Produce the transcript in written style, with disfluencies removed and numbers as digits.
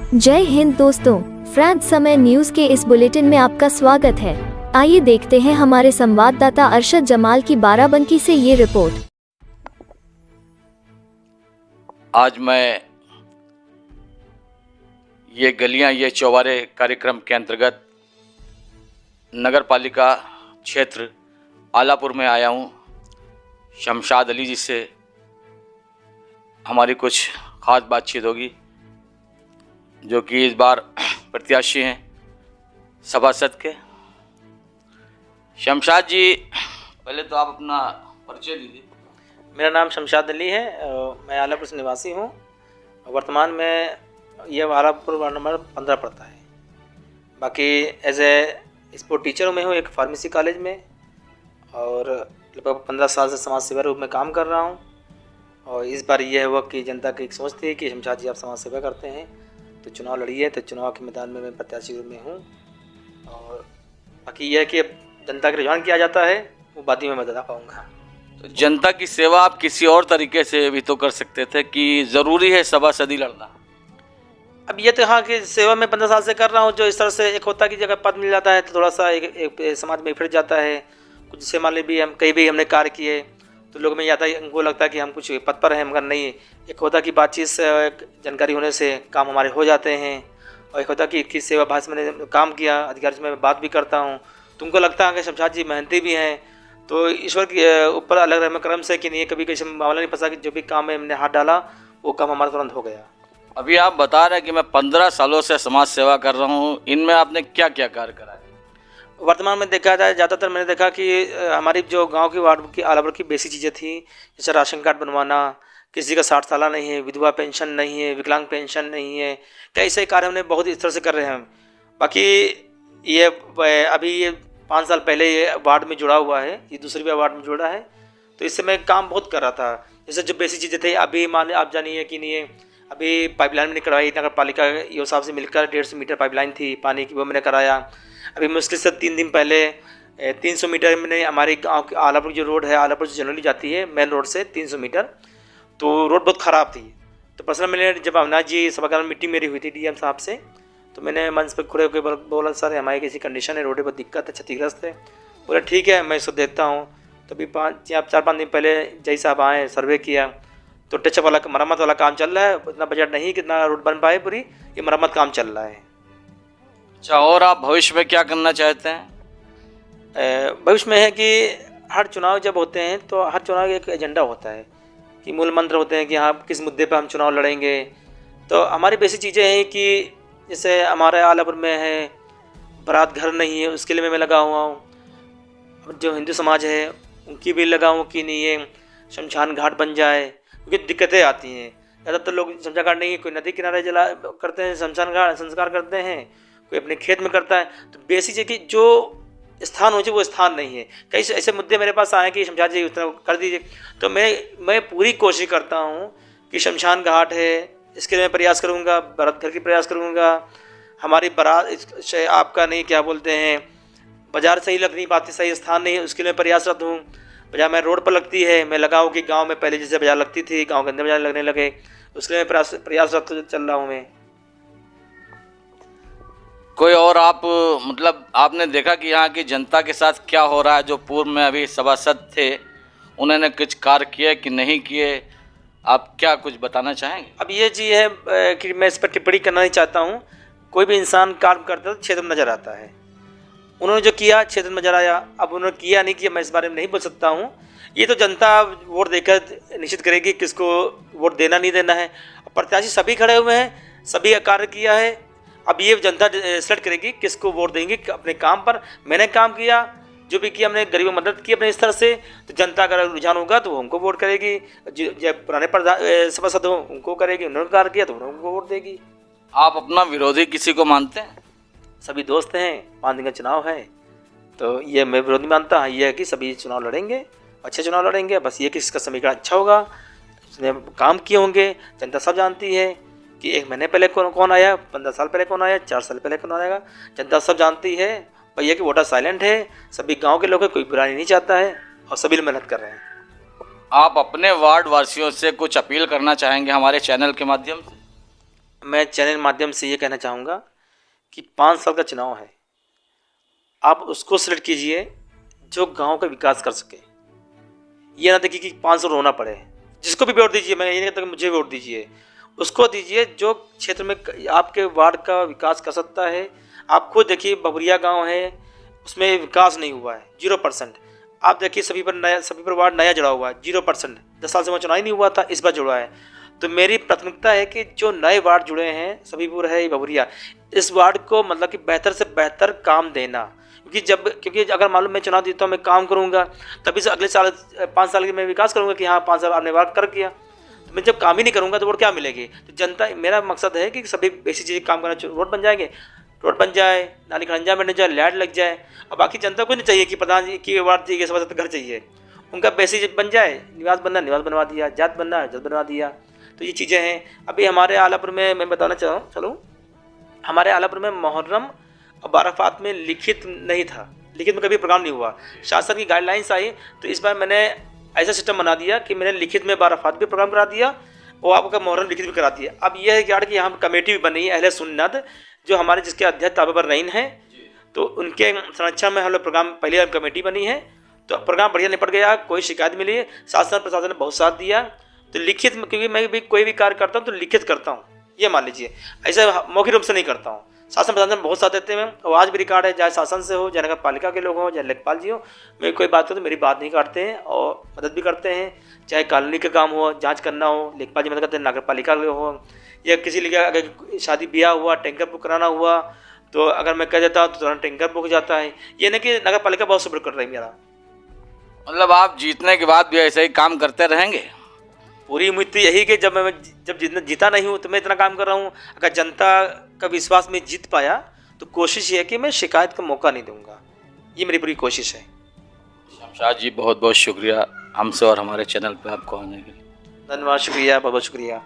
जय हिंद दोस्तों, फ्रांस समय न्यूज के इस बुलेटिन में आपका स्वागत है। आइए देखते हैं हमारे संवाददाता अरशद जमाल की बाराबंकी से ये रिपोर्ट। आज मैं ये गलियां ये चौबारे कार्यक्रम के अंतर्गत नगर पालिका क्षेत्र आलापुर में आया हूँ। शमशाद अली जी से हमारी कुछ खास बातचीत होगी, जो कि इस बार प्रत्याशी हैं सभासद के। शमशाद जी, पहले तो आप अपना परिचय दीजिए। मेरा नाम शमशाद अली है। मैं आलापुर से निवासी हूँ। वर्तमान में यह आलापुर वार्ड नंबर 15 पड़ता है। बाकी एज ए स्पोर्ट टीचर मैं हूँ एक फार्मेसी कॉलेज में, और लगभग 15 साल से समाज सेवा रूप में काम कर रहा हूँ। और इस बार यह हुआ कि जनता की एक सोच थी कि शमशाद जी आप समाज सेवा करते हैं तो चुनाव लड़िए, तो चुनाव के मैदान में मैं प्रत्याशी रूप में हूँ। और बाकी यह कि अब जनता का रुझान किया जाता है वो बात ही मैं बता पाऊँगा। तो जनता की सेवा आप किसी और तरीके से भी तो कर सकते थे कि ज़रूरी है सभासदी लड़ना। अब ये तो हाँ कि सेवा में 15 साल से कर रहा हूँ, जो इस तरह से एक होता है कि जगह पद मिल जाता है तो थोड़ा सा एक समाज में फिर जाता है। कुछ जैसे मान ली भी हम कहीं भी हमने कार्य किए तो लोग में जाता है, उनको लगता है कि हम कुछ पद पर हैं, मगर नहीं। एक होता कि बातचीत से जानकारी होने से काम हमारे हो जाते हैं। और एक होता कि किस सेवा भाषा मैंने काम किया, अधिकारी से मैं बात भी करता हूँ, तुमको लगता है कि शमशाद जी मेहनती भी हैं। तो ईश्वर के ऊपर अलग रहम करम से कि नहीं, कभी किसी मामला नहीं फंसा कि जो भी काम में हमने हाथ डाला वो काम हमारा तुरंत हो गया। अभी आप बता रहे हैं कि मैं 15 सालों से समाज सेवा कर रहा हूँ, इनमें आपने क्या क्या कार्य करा है? वर्तमान में देखा जाए ज़्यादातर मैंने देखा कि हमारी जो गांव की वार्ड की आलापुर की बेसिक चीज़ें थी, जैसे राशन कार्ड बनवाना, किसी का 60 साल नहीं है, विधवा पेंशन नहीं है, विकलांग पेंशन नहीं है, कई सारे कार्य हमने बहुत इस तरह से कर रहे हैं। बाकी ये अभी ये 5 साल पहले ये वार्ड में जुड़ा हुआ है, ये दूसरी बार वार्ड में जुड़ा है, तो इससे मैं काम बहुत कर रहा था। जैसे जो बेसिक चीज़ें थे, अभी मान आप जानिए कि नहीं, अभी पाइपलाइन मैंने करवाई नगर पालिका यो साहब से मिलकर, 150 मीटर पाइपलाइन थी पानी की, वो मैंने कराया। अभी मुश्किल से 3 दिन पहले 300 मीटर मैंने हमारे गांव की आलापुर जो रोड है, आलापुर से जनरली जाती है मेन रोड से 300 मीटर, तो रोड बहुत ख़राब थी। तो पर्सनल मैंने जब अविनाश जी सभागार में मीटिंग मेरी हुई थी डीएम साहब से, तो मैंने मंच पर खड़े होकर बोला, सर हमारी कैसी कंडीशन है, रोड बहुत दिक्कत है, क्षतिग्रस्त है। बोला ठीक है मैं इसको देखता हूँ। तो अभी 4-5 दिन पहले जय साहब आए, सर्वे किया, तो टचअप वाला मरम्मत वाला काम चल रहा है। इतना बजट नहीं कितना रोड बन पाए पूरी, ये मरम्मत काम चल रहा है। अच्छा, और आप भविष्य में क्या करना चाहते हैं? भविष्य में है कि हर चुनाव जब होते हैं तो हर चुनाव एक एजेंडा होता है कि मूल मंत्र होते हैं कि हाँ किस मुद्दे पर हम चुनाव लड़ेंगे। तो हमारी बेसिक चीज़ें हैं कि जैसे हमारे आलापुर में है बारात घर नहीं है, उसके लिए मैं लगा हुआ हूँ। जो हिंदू समाज है उनकी भी लगा हूँ कि नहीं ये शमशान घाट बन जाए, क्योंकि दिक्कतें आती हैं। ज़्यादातर लोग शमशान घाट नहीं है, कोई नदी किनारे जला करते हैं, शमशान घाट संस्कार करते हैं, कोई अपने खेत में करता है। तो बेसिक है कि जो स्थान हो वो स्थान नहीं है। कई ऐसे मुद्दे मेरे पास आए कि शमशाद जी उतना कर दीजिए, तो मैं पूरी कोशिश करता हूँ कि शमशान घाट है इसके लिए मैं प्रयास करूँगा, बारात घर की प्रयास करूँगा। हमारी बारात आपका नहीं क्या बोलते हैं, बाजार सही लग नहीं पाती, सही स्थान नहीं है, उसके लिए प्रयासरत हूँ। बाजार में रोड पर लगती है, मैं लगाऊँ कि गाँव में पहले जैसे बाजार लगती थी, गाँव के अंदर बाजार लगने लगे, उसके लिए प्रयासरत चल रहा हूँ मैं। कोई और आप मतलब आपने देखा कि यहाँ की जनता के साथ क्या हो रहा है? जो पूर्व में अभी सभासद थे उन्होंने कुछ कार्य किए कि नहीं किए, आप क्या कुछ बताना चाहेंगे? अब ये चीज़ है कि मैं इस पर टिप्पणी करना नहीं चाहता हूँ। कोई भी इंसान कार्य करता है तो क्षेत्र में नज़र आता है। उन्होंने जो किया क्षेत्र में नज़र आया, अब उन्होंने किया नहीं किया मैं इस बारे में नहीं बोल सकता हूँ। ये तो जनता वोट देकर निश्चित करेगी किसको वोट देना नहीं देना है। प्रत्याशी सभी खड़े हुए हैं, सभी कार्य किया है, अब ये जनता सेलेक्ट करेगी किसको वोट देंगे अपने काम पर। मैंने काम किया, जो भी किया हमने गरीबों की मदद की अपने स्तर से, तो जनता का रुझान होगा तो वो हमको वोट करेगी। जब पुराने सभासद हो उनको करेगी, उन्होंने कार्य किया तो उनको वोट देगी। आप अपना विरोधी किसी को मानते हैं? सभी दोस्त हैं, 5 दिन का चुनाव है, तो ये मैं विरोधी मानता हूँ। ये है कि सभी चुनाव लड़ेंगे, अच्छे चुनाव लड़ेंगे, बस ये कि इसका समीकरण अच्छा होगा, उसने काम किए होंगे। जनता सब जानती है कि 1 महीने पहले कौन आया, 15 साल पहले कौन आया, 4 साल पहले कौन आएगा, जनता सब जानती है। भैया कि वोटर साइलेंट है, सभी गांव के लोग हैं, कोई बुराई नहीं चाहता है और सभी मेहनत कर रहे हैं। आप अपने वार्ड वासियों से कुछ अपील करना चाहेंगे हमारे चैनल के माध्यम से? मैं चैनल माध्यम से ये कहना चाहूँगा कि 5 साल का चुनाव है, आप उसको सिलेक्ट कीजिए जो गांव का विकास कर सके। ये ना देखिए कि 500 रोना पड़े। जिसको भी वोट दीजिए, मैं ये नहीं कहता कि मुझे वोट दीजिए, उसको दीजिए जो क्षेत्र में आपके वार्ड का विकास कर सकता है। आप खुद देखिए बबरिया गांव है, उसमें विकास नहीं हुआ है, 0%। आप देखिए सभी पर वार्ड नया जुड़ा हुआ है, 0%। 10 साल से वहाँ चुनाव ही नहीं हुआ था, इस बार जुड़ा है। तो मेरी प्राथमिकता है कि जो नए वार्ड जुड़े हैं, सभीपुर है, बबरिया, इस वार्ड को मतलब कि बेहतर से बेहतर काम देना। क्योंकि अगर मालूम मैं चुनाव जीता हूँ, मैं काम करूँगा, तभी से अगले साल 5 साल की मैं विकास करूँगा कि हाँ 5 साल आपने वार्ड कर किया। तो मैं जब काम ही नहीं करूँगा तो वोट क्या मिलेगी? तो जनता, मेरा मकसद है कि सभी ऐसी चीज़ें काम करना, रोड बन जाएंगे, रोड बन जाए, नाली खड़ंजा बन जाए, लाइट लग जाए। और बाकी जनता को नहीं चाहिए कि प्रधान जी की वार्ड चाहिए, सब घर चाहिए, उनका बेसिक बन जाए, निवास बनना निवास बनवा दिया, जात बनना जात बनवा दिया। तो ये चीज़ें हैं। अभी हमारे आलापुर में मैं बताना चलूँ, हमारे आलापुर में मुहर्रम और बाराफात में लिखित नहीं था, लिखित में कभी प्रोग्राम नहीं हुआ। शासन की गाइडलाइंस आई तो इस बार मैंने ऐसा सिस्टम बना दिया कि मैंने लिखित में बाराफात भी प्रोग्राम करा दिया और आपका मुहर्रम लिखित भी करा दिया। अब यह है कि यहाँ कमेटी भी बनी है अहले सुन्नत, जो हमारे जिसके अध्यक्ष ताबा पर रहीन है, तो उनके संरक्षण में हम लोग प्रोग्राम, पहले कमेटी बनी है, तो प्रोग्राम बढ़िया निपट गया, कोई शिकायत मिली, शासन प्रशासन ने बहुत साथ दिया। तो लिखित में, क्योंकि मैं भी कोई भी कार्य करता हूँ तो लिखित करता हूँ, ये मान लीजिए, ऐसा मौखिक रूप से नहीं करता हूँ। शासन प्रशासन बहुत साथ देते हैं, और आज भी रिकॉर्ड है, चाहे शासन से हो, चाहे नगर पालिका के लोग हों, चाहे लेखपाल जी हो, मैं कोई बात करूँ तो मेरी बात नहीं काटते हैं और मदद भी करते हैं। चाहे कॉलोनी का काम हो, जांच करना हो, लेखपाल जी मदद करते हैं, नगर पालिका के हो, या किसी लिए अगर शादी ब्याह हुआ, टैंकर बुक कराना हुआ, तो अगर मैं कह देता हूँ तो तुरंत टैंकर बुक जाता है। ये नहीं कि नगर पालिका बहुत सपोर्ट कर रही है मेरा। मतलब आप जीतने के बाद भी ऐसे ही काम करते रहेंगे? पूरी उम्मीद तो यही कि जब जीता नहीं हूँ तो मैं इतना काम कर रहा हूँ। अगर जनता का विश्वास में जीत पाया तो कोशिश ये है कि मैं शिकायत का मौका नहीं दूंगा, ये मेरी पूरी कोशिश है। शमशाद जी बहुत बहुत शुक्रिया हमसे और हमारे चैनल पे आपको आने के लिए। धन्यवाद, शुक्रिया, बहुत बहुत शुक्रिया।